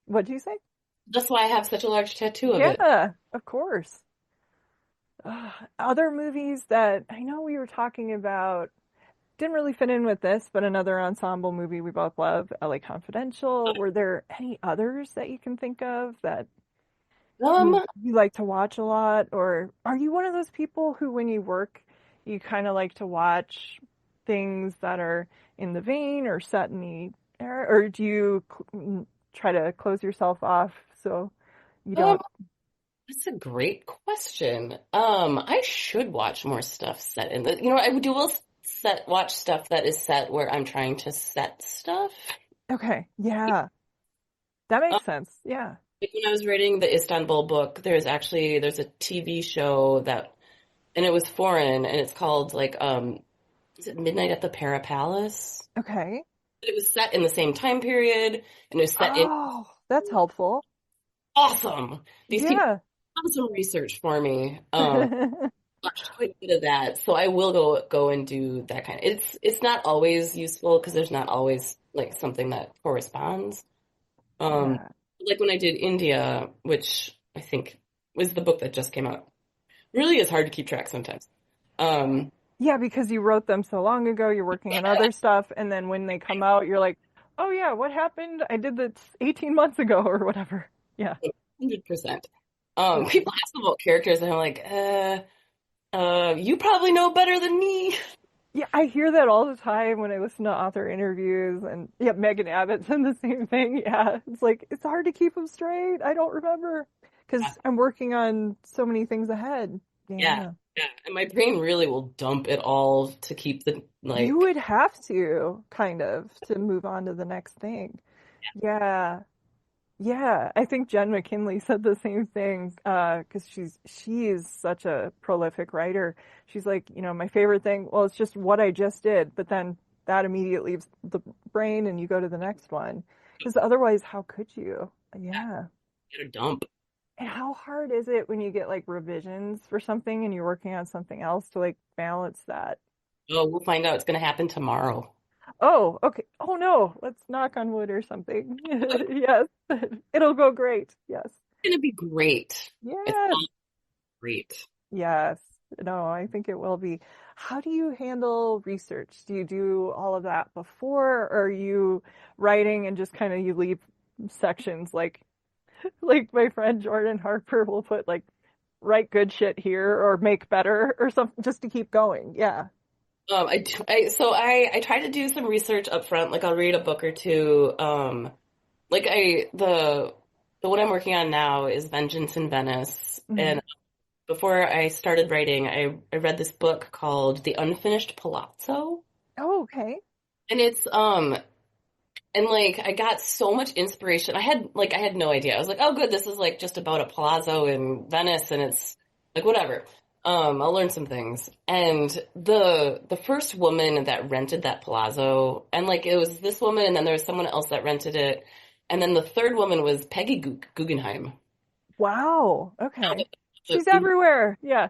A: What do you say?
B: That's why I have such a large tattoo of it.
A: Yeah, of course. Other movies that I know we were talking about didn't really fit in with this, but another ensemble movie we both love, LA Confidential. Were there any others that you can think of that you
B: Um,
A: you like to watch a lot? Or are you one of those people who, when you work, you kind of like to watch things that are in the vein or set in the era? Or do you try to close yourself off so you
B: um,
A: don't?
B: that's a great question. I should watch more stuff set in the, will watch stuff that is set where I'm trying to set stuff.
A: Okay, yeah, that
B: Um,
A: makes sense. Yeah.
B: like when I was writing the Istanbul book, there's a TV show and it was foreign, and it's called is it Midnight at the Para Palace?
A: Okay.
B: It was set in the same time period, and it was set in
A: Oh, that's helpful.
B: awesome. These people
A: Yeah.
B: have done some research for me. Watched quite a bit of that, so I will go and do that kind of. It's not always useful because there's not always like something that corresponds. Um,
A: Yeah.
B: like when I did India, which I think was the book that just came out. Really is hard to keep track sometimes. Um,
A: Yeah, because you wrote them so long ago, you're working on other stuff, and then when they come out, you're like, oh yeah, what happened? I did this 18 months ago or whatever. Yeah.
B: 100%.
A: Yeah.
B: People ask about characters, and I'm like, you probably know better than me.
A: Yeah, I hear that all the time when I listen to author interviews, and yeah, Megan Abbott said the same thing. Yeah, it's like it's hard to keep them straight. I don't remember because
B: Yeah,
A: I'm working on so many things ahead.
B: yeah,
A: Yeah.
B: yeah. And my brain really will dump it all to keep the
A: You
B: like.
A: would have to, kind of, to move on to the next thing. Yeah. Yeah. I think Jen McKinley said the same thing, because she is such a prolific writer. She's like, my favorite thing, well, it's just what I just did, but then that immediately leaves the brain and you go to the next one. Because otherwise, how could you? Yeah.
B: Get a dump.
A: And how hard is it when you get like revisions for something and you're working on something else to like balance that?
B: Oh, we'll find out. It's going to happen tomorrow.
A: Oh, okay. Oh no, let's knock on wood or something. Yes. It'll go great. Yes.
B: It's going to be great. It's
A: Yes.
B: all great.
A: Yes. No, I think it will be. How do you handle research? Do you do all of that before, or are you writing and just kind of you leave sections like my friend Jordan Harper will put like write good shit here or make better or something just to keep going. Yeah.
B: I try to do some research up front. Like I'll read a book or two. Like the one I'm working on now is Vengeance in Venice.
A: Hmm.
B: And before I started writing, I read this book called The Unfinished Palazzo.
A: Oh, okay.
B: And and like I got so much inspiration. I had no idea. I was like, oh good, this is like just about a palazzo in Venice and it's like whatever. I'll learn some things. And the first woman that rented that palazzo, and like it was this woman and then there was someone else that rented it. And then the third woman was Peggy Guggenheim.
A: Wow.
B: Now
A: Okay.
B: the
A: She's everywhere. Yeah.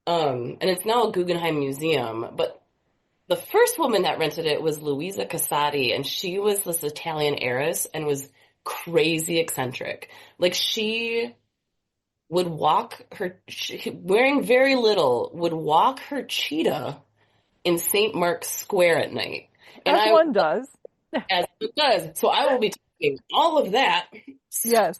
B: and it's now a Guggenheim museum, but the first woman that rented it was Luisa Casati, and she was this Italian heiress and was crazy eccentric. Like she would wearing very little, would walk her cheetah in St. Mark's Square at night. And
A: As one does.
B: as it does. So I will be taking all of that
A: Yes.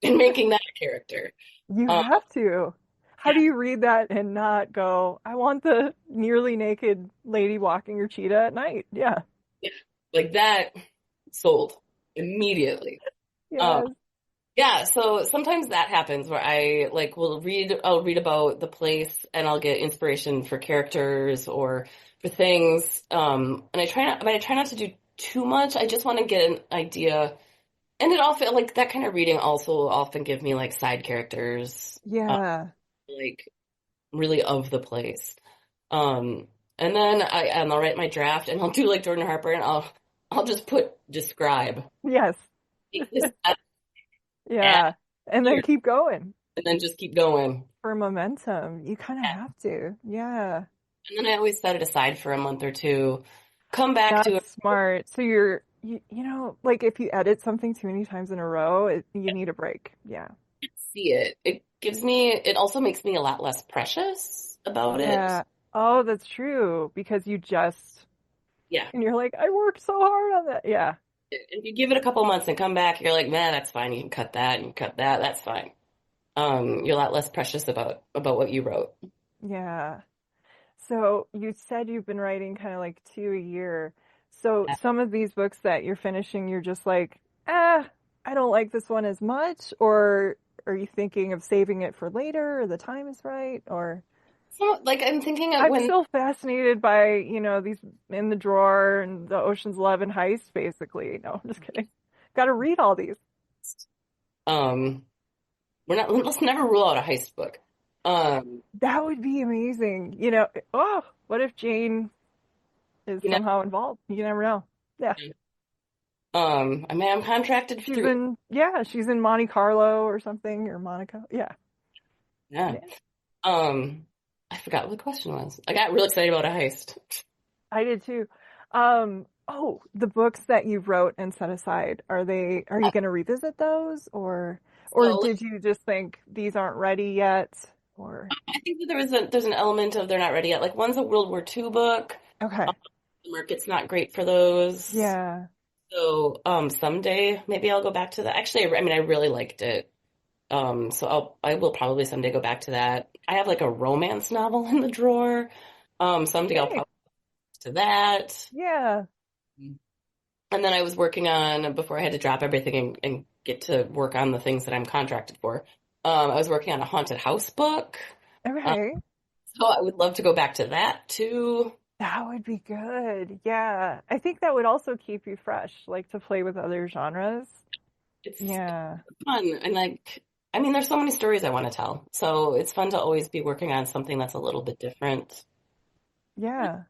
B: and making that a character.
A: You
B: Um,
A: have to. How do you read that and not go, I want the nearly naked lady walking her cheetah at night? Yeah.
B: yeah, like that sold immediately. Um,
A: Yes.
B: Yeah, so sometimes that happens where I'll read about the place and I'll get inspiration for characters or for things. And I try not to do too much. I just want to get an idea. And it often, like that kind of reading also will often give me like side characters,
A: Yeah.
B: like really of the place. Um, and I'll write my draft and I'll do like Jordan Harper and I'll just put describe.
A: Yes.
B: Take this at
A: Yeah. And then
B: here
A: keep going
B: and then just keep going.
A: for momentum. You kind of have to. Yeah.
B: And then I always set it aside for a month or two, come back to it,
A: That's smart. So you know, like if you edit something too many times in a row, you need a break. Yeah.
B: see it. It also makes me a lot less precious about it.
A: Yeah. Oh, that's true. Because
B: Yeah.
A: and you're like, I worked so hard on that. Yeah.
B: If you give it a couple months and come back, you're like, man, that's fine. You can cut that and cut that. That's fine. You're a lot less precious about what you wrote.
A: Yeah. So you said you've been writing kind of like two a year. So some of these books that you're finishing, you're just like, I don't like this one as much, or are you thinking of saving it for later, or the time is right, or
B: So, like I'm thinking of
A: I'm
B: when
A: still fascinated by, these in the drawer and the Ocean's 11 heist, basically. No, I'm just kidding. Got to read all these.
B: um let's never rule out a heist book. Um,
A: That would be amazing. Oh, what if Jane is
B: you know,
A: somehow involved? You never know. Yeah.
B: I mean I'm contracted through
A: She's in Monte Carlo or something, or Monaco. Yeah.
B: yeah.
A: Yeah.
B: I forgot what the question was. I got real excited about a heist.
A: I did too. Oh, the books that you wrote and set aside, are you going to revisit those, or
B: So
A: did you just think these aren't ready yet? Or
B: I think that there's an element of they're not ready yet. Like one's a World War II book.
A: okay.
B: The market's not great for those.
A: Yeah.
B: So someday maybe I'll go back to that. Actually, I mean I really liked it. So I will probably someday go back to that. I have like a romance novel in the drawer. Someday I'll
A: Okay.
B: probably to that.
A: Yeah.
B: And then I was working on before I had to drop everything and get to work on the things that I'm contracted for. I was working on a haunted house book. Um,
A: Okay.
B: so I would love to go back to that too.
A: That would be good. Yeah. I think that would also keep you fresh, like to play with other genres.
B: It's
A: Yeah.
B: fun and like I mean there's so many stories I want to tell. So it's fun to always be working on something that's a little bit different.
A: Yeah.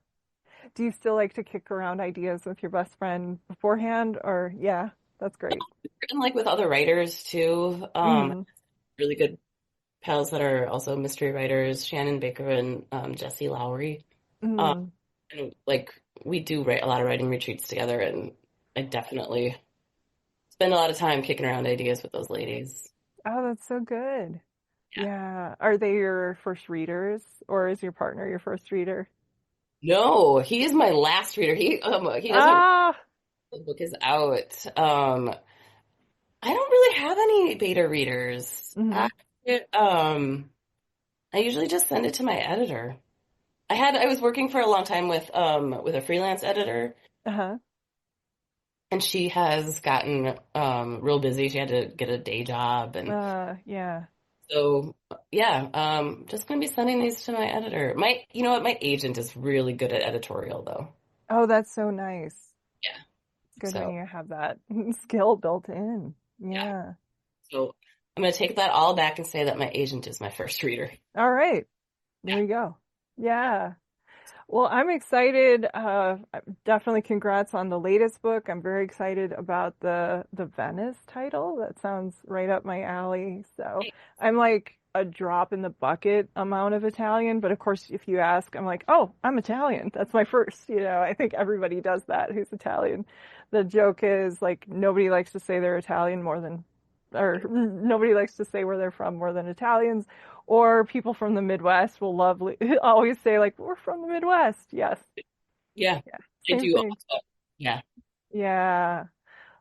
A: Do you still like to kick around ideas with your best friend beforehand? Or, yeah, that's great.
B: And like with other writers too.
A: Mm,
B: Really good pals that are also mystery writers, Shannon Baker and Jesse Lowry. Um,
A: mm.
B: and like we do write a lot of writing retreats together, and I definitely spend a lot of time kicking around ideas with those ladies.
A: Oh, that's so good.
B: Yeah.
A: Yeah. Are they your first readers, or is your partner your first reader?
B: No, he is my last reader. He doesn't
A: Ah,
B: the book is out. I don't really have any beta readers.
A: Hmm.
B: I usually just send it to my editor. I was working for a long time with a freelance editor,
A: Uh-huh.
B: and she has gotten real busy. She had to get a day job, and
A: Yeah.
B: so yeah, just gonna be sending these to my editor. You know what? My agent is really good at editorial, though.
A: Oh, that's so nice.
B: Yeah.
A: It's good when
B: So
A: you have that skill built in.
B: yeah.
A: Yeah.
B: So I'm gonna take that all back and say that my agent is my first reader.
A: All right. There you go. Yeah. Well, I'm excited. Definitely congrats on the latest book. I'm very excited about the Venice title. That sounds right up my alley. So I'm like a drop in the bucket amount of Italian, but of course, if you ask, I'm like, oh, I'm Italian. That's my first. I think everybody does that who's Italian. The joke is like nobody likes to say they're Italian more than, or nobody likes to say where they're from more than Italians. Or people from the Midwest will always say like, we're from the Midwest. Yes.
B: Yeah,
A: Yeah.
B: I
A: Same
B: do
A: thing.
B: also. Yeah,
A: Yeah.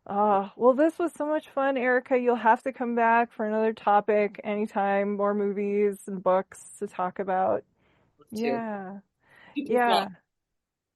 A: Well, this was so much fun, Erica. You'll have to come back for another topic anytime, more movies and books to talk about.
B: love to.
A: Yeah.
B: Super fun.
A: Yeah.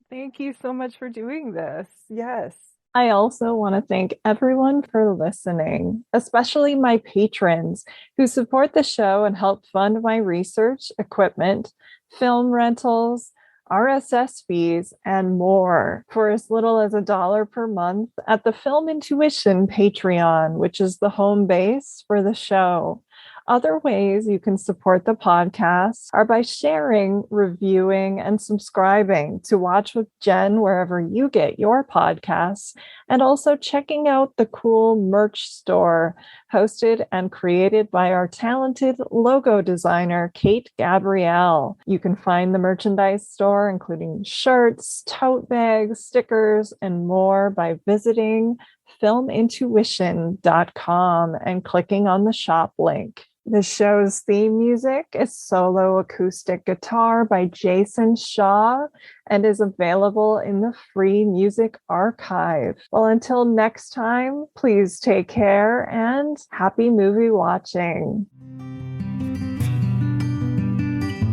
A: Thank you so much for doing this. Yes. I also want to thank everyone for listening, especially my patrons who support the show and help fund my research, equipment, film rentals, RSS fees, and more for as little as $1 per month at the Film Intuition Patreon, which is the home base for the show. Other ways you can support the podcast are by sharing, reviewing, and subscribing to Watch with Jen wherever you get your podcasts, and also checking out the cool merch store hosted and created by our talented logo designer, Kate Gabrielle. You can find the merchandise store, including shirts, tote bags, stickers, and more by visiting filmintuition.com and clicking on the shop link. The show's theme music is solo acoustic guitar by Jason Shaw and is available in the free music archive. Well, until next time, please take care and happy movie watching.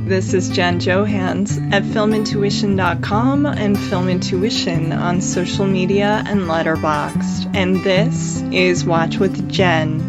A: This is Jen Johans at filmintuition.com and Film Intuition on social media and Letterboxd. And this is Watch with Jen.